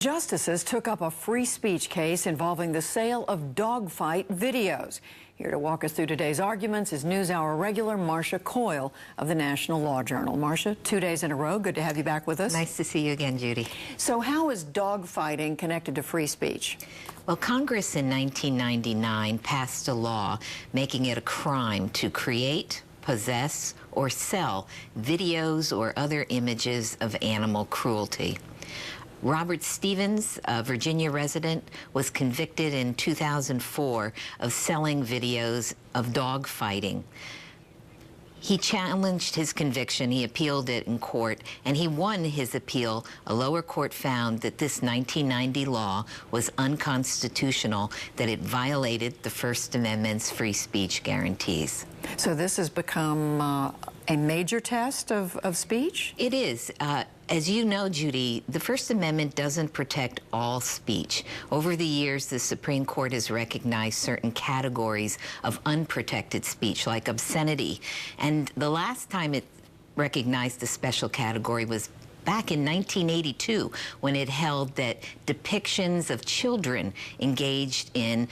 Justices took up a free speech case involving the sale of dogfight videos. Here to walk us through today's arguments is NewsHour regular Marcia Coyle of the National Law Journal. Marcia, 2 days in a row. Good to have you back with us. Nice to see you again, Judy. So how is dogfighting connected to free speech? Well, Congress in 1999 passed a law making it a crime to create, possess, or sell videos or other images of animal cruelty. Robert Stevens, a Virginia resident, was convicted in 2004 of selling videos of dog fighting. He challenged his conviction, he appealed it in court, and he won his appeal. A lower court found that this 1990 law was unconstitutional, that it violated the First Amendment's free speech guarantees. So this has become a major test of speech? It is. As you know, Judy, the First Amendment doesn't protect all speech. Over the years, the Supreme Court has recognized certain categories of unprotected speech, like obscenity. And the last time it recognized a special category was back in 1982, when it held that depictions of children engaged in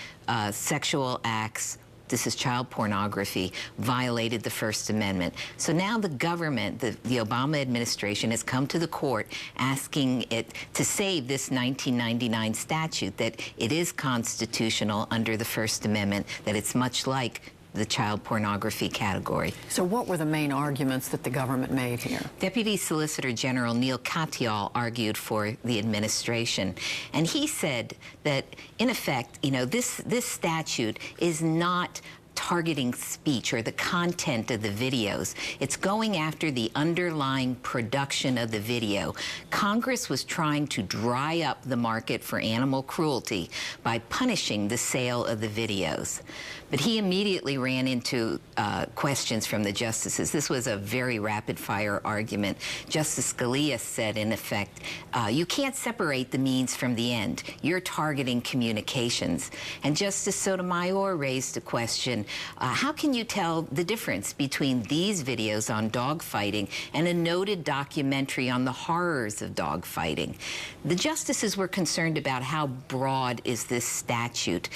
sexual acts, this is child pornography, violated the First Amendment. So now the government, the Obama administration, has come to the court asking it to save this 1999 statute, that it is constitutional under the First Amendment, that it's much like the child pornography category. So what were the main arguments that the government made here? Deputy Solicitor General Neil Katyal argued for the administration, and he said that, in effect, you know, this statute is not targeting speech or the content of the videos. It's going after the underlying production of the video. Congress was trying to dry up the market for animal cruelty by punishing the sale of the videos. But he immediately ran into questions from the justices. This was a very rapid-fire argument. Justice Scalia said, in effect, you can't separate the means from the end. You're targeting communications. And Justice Sotomayor raised a question, how can you tell the difference between these videos on dogfighting and a noted documentary on the horrors of dogfighting? The justices were concerned about how broad is this statute.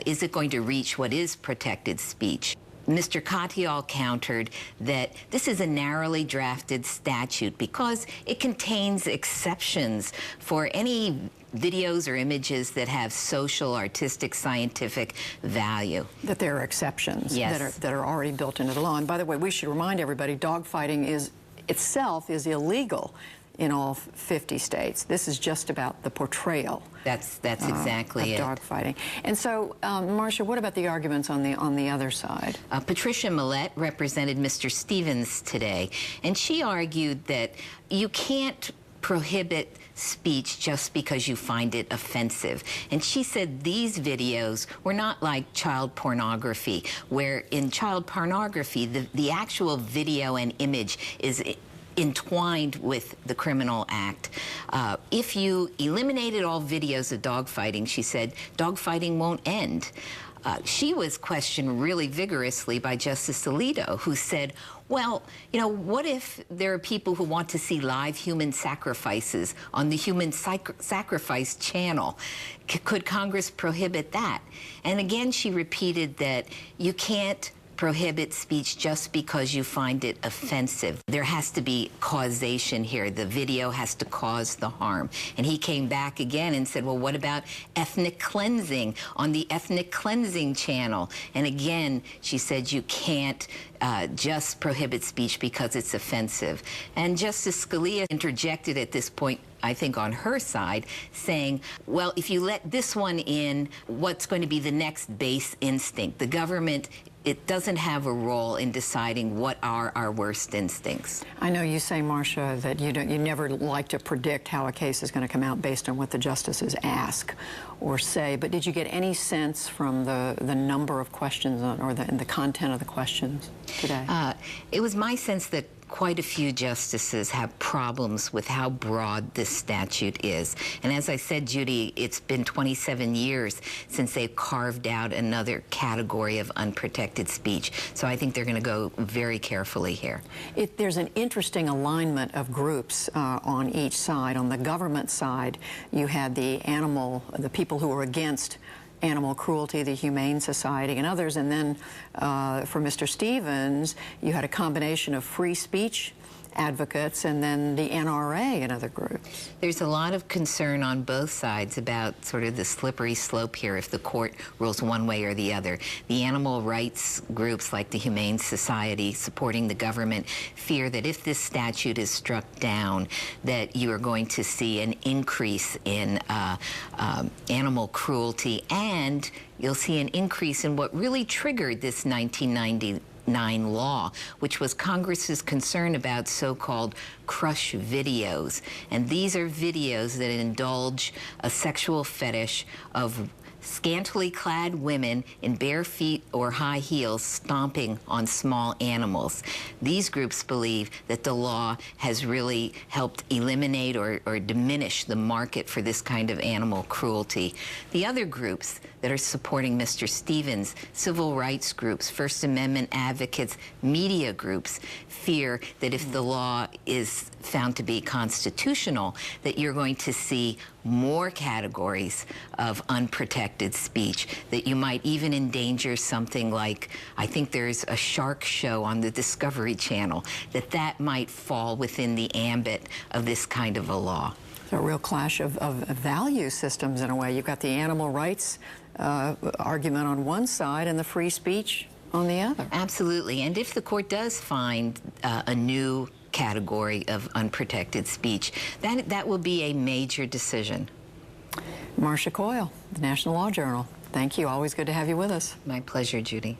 Is it going to reach what is protected speech? Mr. Katyal countered that this is a narrowly drafted statute because it contains exceptions for any videos or images that have social, artistic, scientific value. That there are exceptions, yes, that are already built into the law. And by the way, we should remind everybody, dogfighting itself is illegal in all 50 states. This is just about the portrayal. That's exactly it. Dogfighting. And so, Marcia, what about the arguments on the other side? Patricia Millett represented Mr. Stevens today, and she argued that you can't prohibit speech just because you find it offensive. And she said these videos were not like child pornography, where in child pornography, the actual video and image is entwined with the criminal act. If you eliminated all videos of dogfighting, she said, dogfighting won't end. She was questioned really vigorously by Justice Alito, who said, well, you know, what if there are people who want to see live human sacrifices on the Human Sacrifice channel? Could Congress prohibit that? And again, she repeated that you can't prohibit speech just because you find it offensive. There has to be causation here. The video has to cause the harm. And he came back again and said, well, what about ethnic cleansing on the ethnic cleansing channel? And again, she said you can't just prohibit speech because it's offensive. And Justice Scalia interjected at this point, I think on her side, saying, well, if you let this one in, what's going to be the next base instinct? The government, it doesn't have a role in deciding what are our worst instincts. I know you say, Marcia, that you never like to predict how a case is going to come out based on what the justices ask or say, but did you get any sense from the number of questions or the content of the questions today? It was my sense that quite a few justices have problems with how broad this statute is. And as I said, Judy, it's been 27 years since they've carved out another category of unprotected speech. So I think they're going to go very carefully here. There's an interesting alignment of groups on each side. On the government side, you had the people who were against animal cruelty, the Humane Society and others, and then for Mr. Stevens, you had a combination of free speech advocates and then the NRA and other groups. There's a lot of concern on both sides about sort of the slippery slope here if the court rules one way or the other. The animal rights groups like the Humane Society supporting the government fear that if this statute is struck down, that you are going to see an increase in animal cruelty, and you'll see an increase in what really triggered this 1999 law, which was Congress's concern about so-called crush videos. And these are videos that indulge a sexual fetish of scantily clad women in bare feet or high heels stomping on small animals. These groups believe that the law has really helped eliminate or diminish the market for this kind of animal cruelty. The other groups that are supporting Mr. Stevens, civil rights groups, First Amendment advocates, media groups, fear that if the law is found to be constitutional, that you're going to see more categories of unprotected speech, that you might even endanger something like, I think there's a shark show on the Discovery Channel, that might fall within the ambit of this kind of a law. It's a real clash of value systems in a way. You've got the animal rights argument on one side and the free speech on the other. Absolutely. And if the court does find a new category of unprotected speech, that will be a major decision. Marcia Coyle, the National Law Journal. Thank you. Always good to have you with us. My pleasure, Judy.